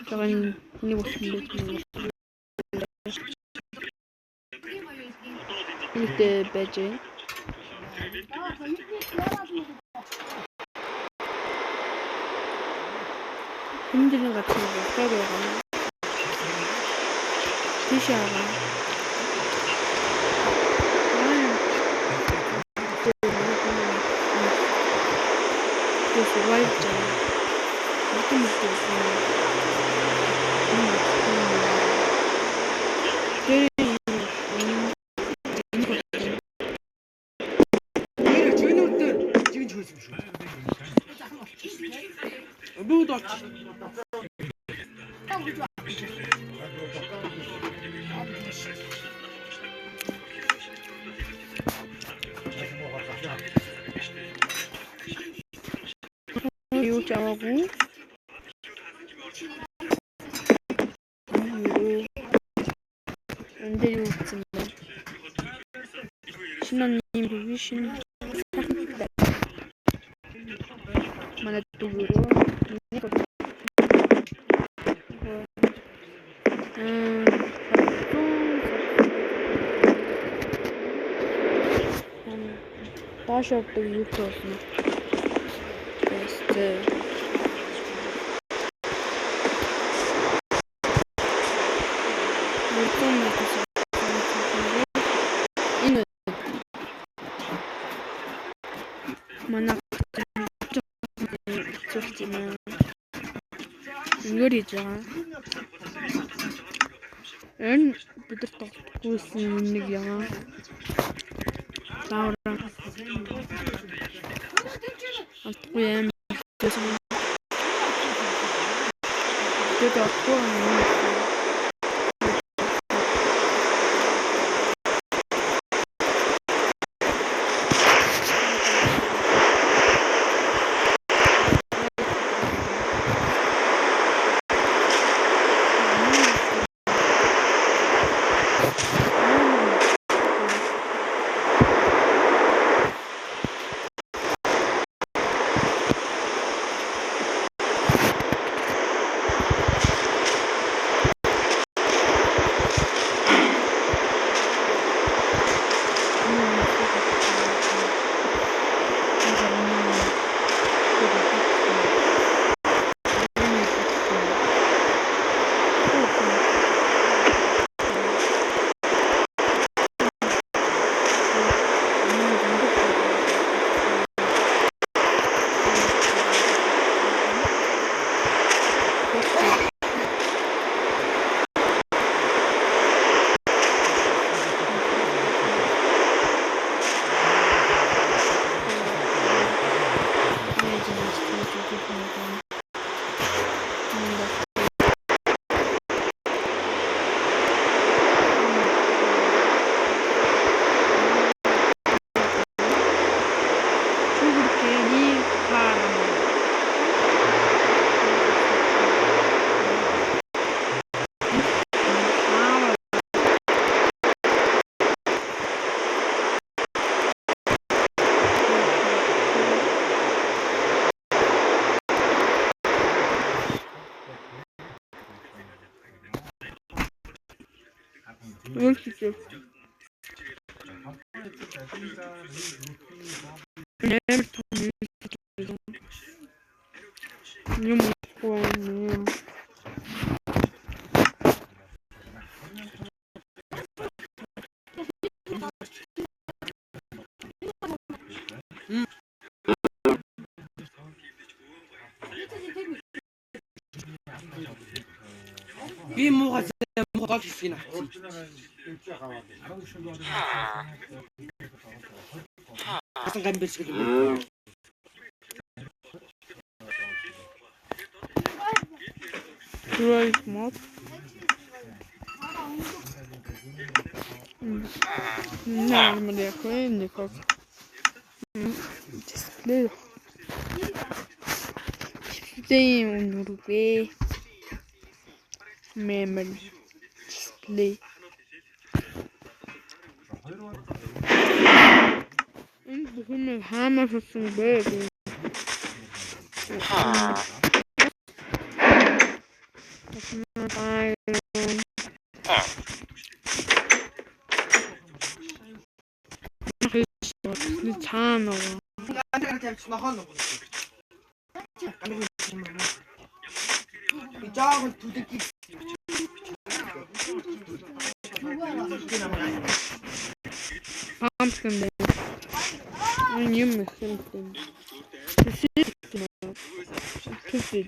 저건 흔히 보시면 이때 배제 흔들림 같은 거 빼려고 티샤가 그래서 와있잖아 이렇게 먹고 있어요. 요자하고 안돼 요쯤에 신혼님 보기 신 mana tuguro 다시 또 유튜브 테스트 만약 있었지만 이거리죠. эн бид нар тогтгүйсэн нэг яа. Заавар. Антгүй юм. Тэгээд ахгүй юм. Выльчите. Не могу. Би муугаас муугаас хийх нэ. Асан гамбилс гэдэг. Drive mod. Нормально никак. Дисплей. Дисплей нүргээ. Memory display. Энэ бүхэн хаамаас болсон бэ. цаана. Жаахан түлхий. Пампкин бэ. Юм хэвчээ. Тэсээ.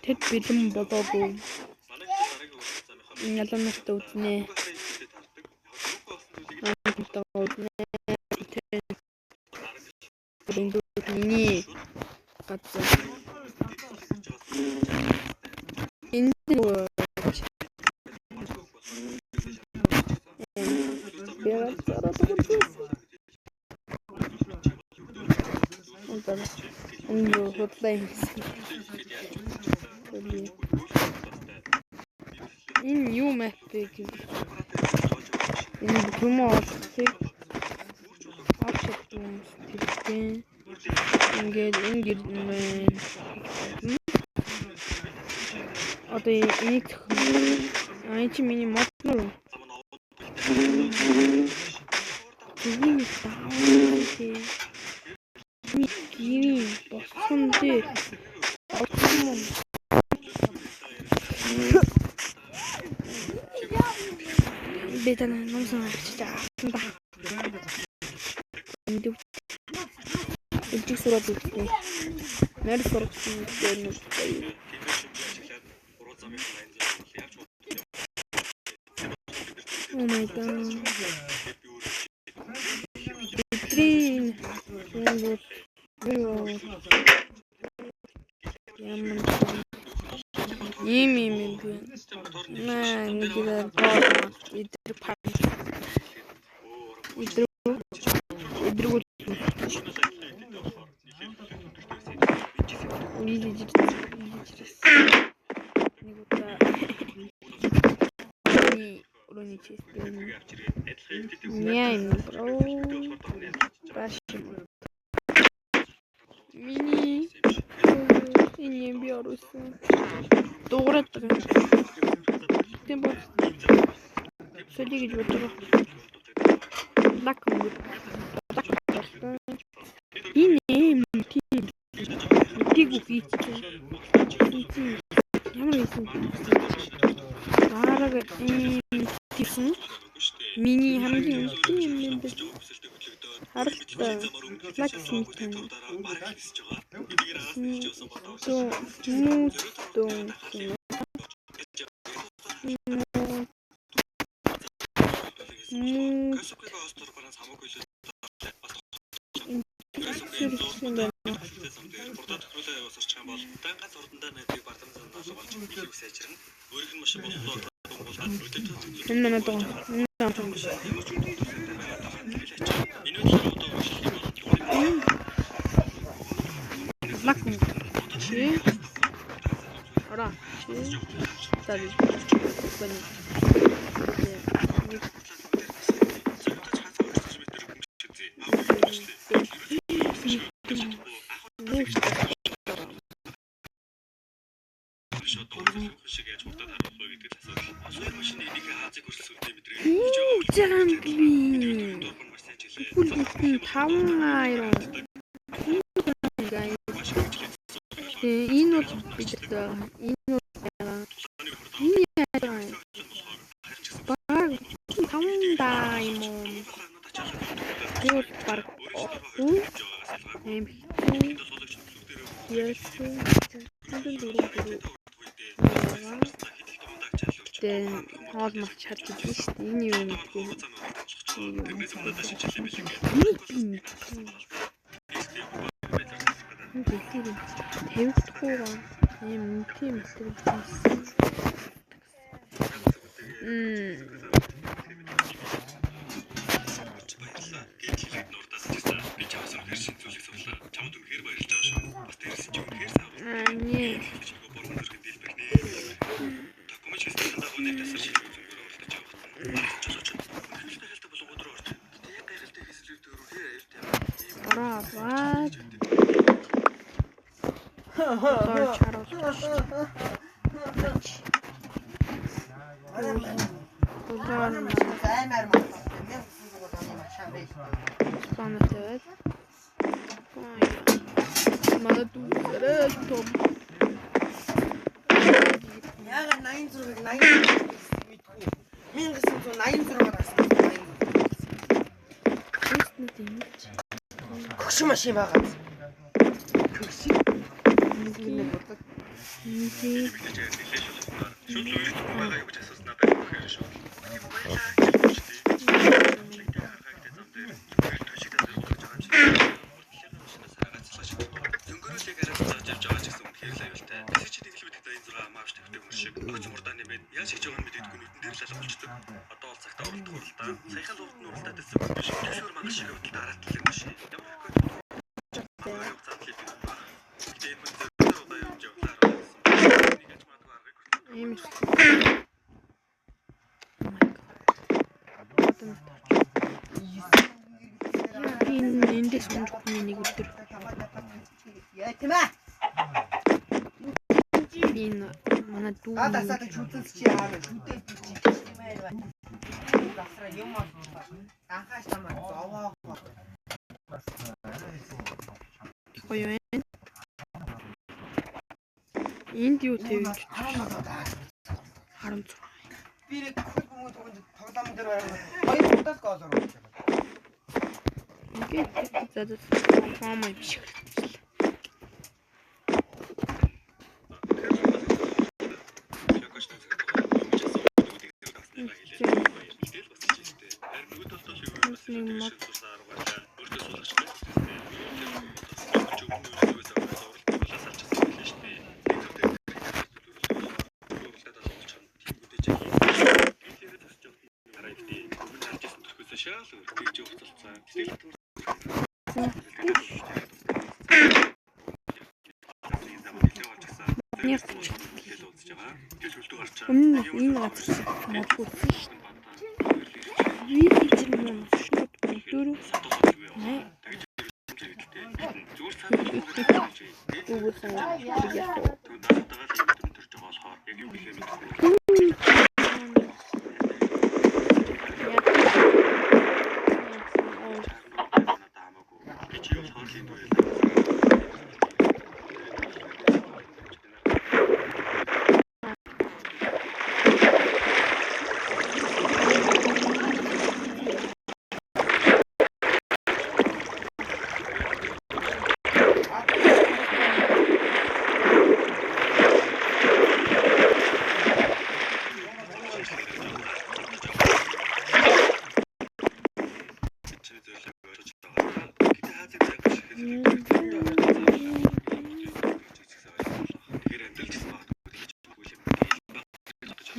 Тэд бэлэн болоогүй. Яланастай үзнэ. Миний газар. Энэ юу мэт гэж. Энэ төмөөлсөг авчихсан тийм. Ингээд ингэж мэн. Одоо энийг чи миний мод нуу. Тийм таавал Гири босон дээр авсан. Бетана номсон ачаа. Энд сураад үзлээ. Нэр сурсан дээр нь. Oh my god. Green. Ийм би. Наа нэг дээр идэр пар. Идэр Мини не бьёрся. Дуурайт. Тэм бод. Сөдий гэж бодож байгаа. Лакм. Энэ тийм үхийч. Ямар юм. Арга тийм мини хамгийн юм бэ? Харалтай. Лаксмит. Ora, sabe? Хоол марч харж байгаа шүү дээ. Энэ юу юм бэ? аваад одоо чаруулж Сонотед. Мадуурэ том. Яга 86 мэдгүй. 1986 гарсан. Тэстнэт юм чи. Хөш машин байгаа. Хөш. Нэг бодлоо. Инди. Яаж хийж байгааг мэдээдгүй нүдэн дээр л алга болчдөг. Одоо бол цагтаа уралдах уралдаа. Саяхан уралд нь уралдаад байсан юм биш. Төшөр мангас шиг уралд дараад л юм биш. Ямар их Ийм. Эндээс унж хүний нэг өдөр. Яа тийм ээ. Би манай дүү. Тасаад чүтэн чи яа вэ? Чүтэн чи тийм ээ. Дасраа юм аа. Анхаас тамаа зовоо. Гоё байна. Энд юу тэгж харамч. Би нэг хүмүүс тоглоом дээр хоёр удаас гол оруулж байгаа. Ингээд зэдэд фамай биш. Энэ газар модгүй шүү. Вид юм шууд дөрөв.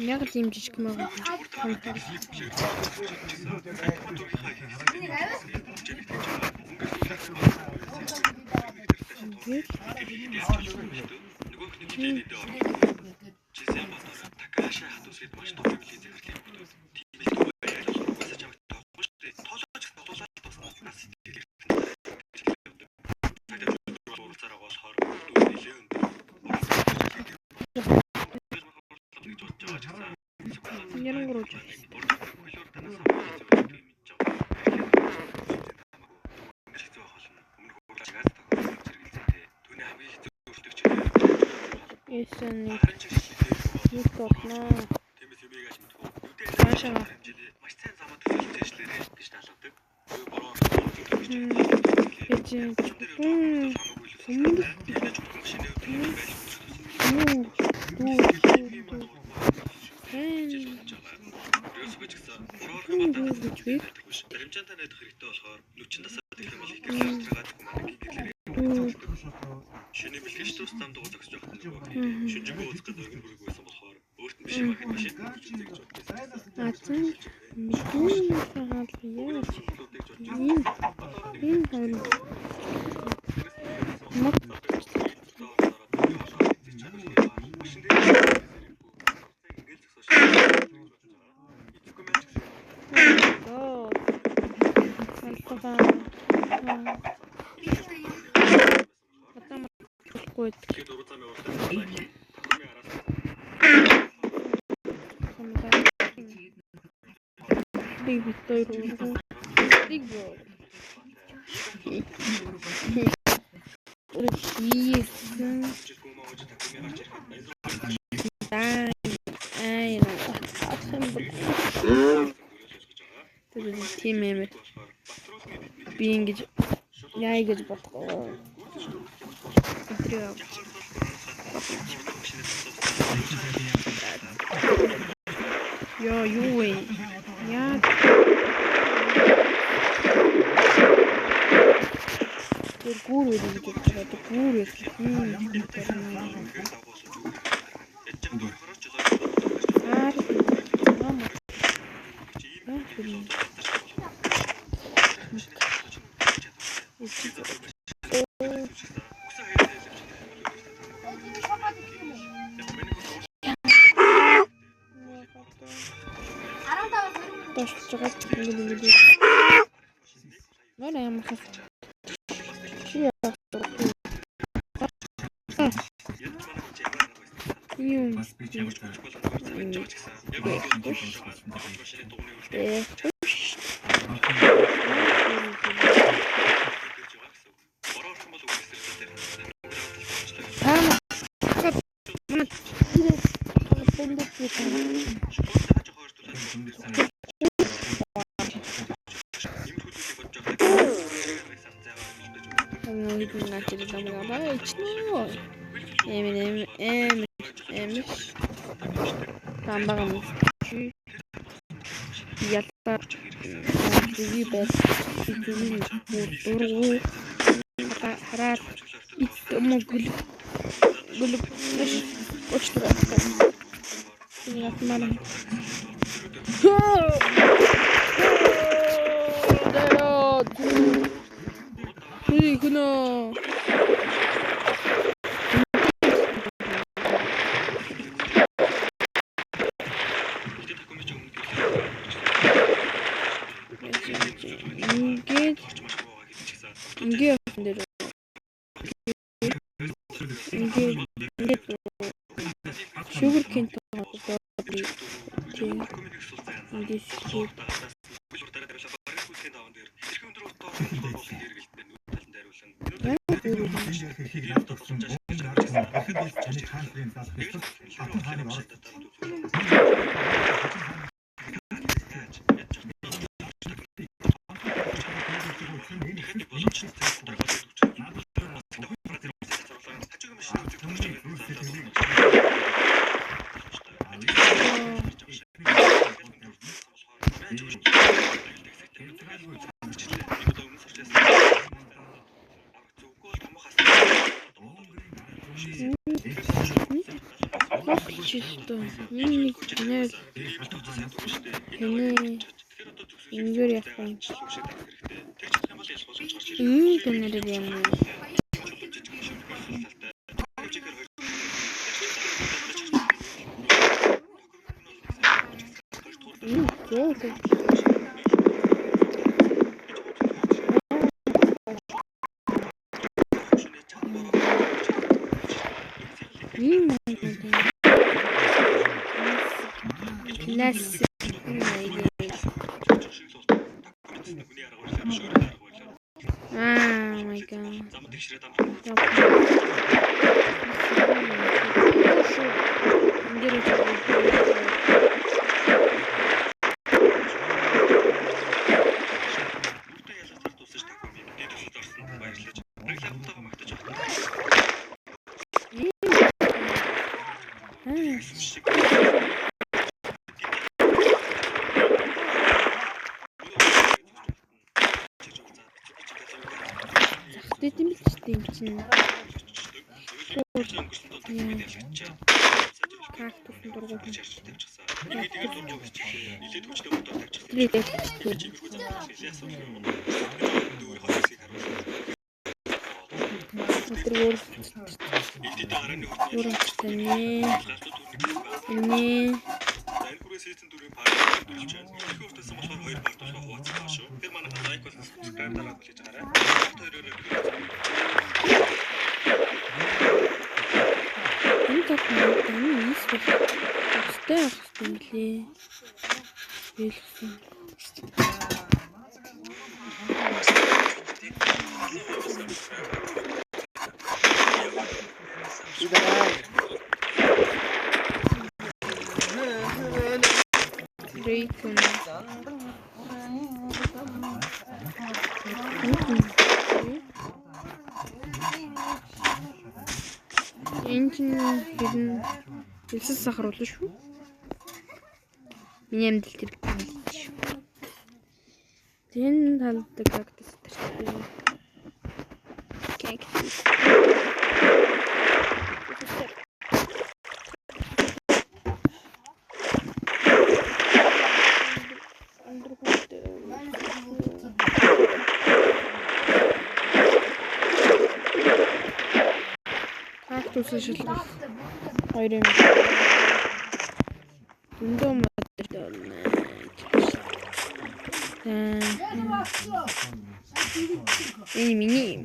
Яг л юм жижиг маа. Шинэ бэлгэж тус замд уузагч явах нь шинжгүй уулзах гэдэг өргөн бүрэг байсан болохоор өөрт нь биш юм ахин машин гэж бодсон. Гүйд. Тэгээд уруу замын уралдаа такоми араас Биг битээр уу. Биг боо. Ийсэн. жилгүүмээ ууж такоми гарч ирэхэд тийм юм. Би ингэж яа гэж бодгоо. Яа юу вэ? Яа. Тэр гүр үү гэж боддог. Гүр үү. Sugar cane чисто. Ингээр яах вэ? Тэнэрэг юм. Oh my god. так юм эсвэл өстэй ах юм лээ. Хэлсэн. Рейкон. Энчин хэрнээ элсэн сахар болно шүү. Миний амьдрал тэр шүү. Тэн талдаг кактус төртэй. Кактус. Кактус шилдэг. Хоёрын дөндөө модертэй болно. Энэ миний юм.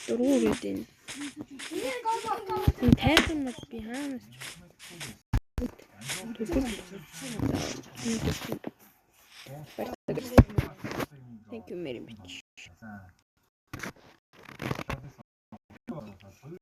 Дөрөвдөн. Энэ тайхан мод би хаанаас ч. Thank you very much.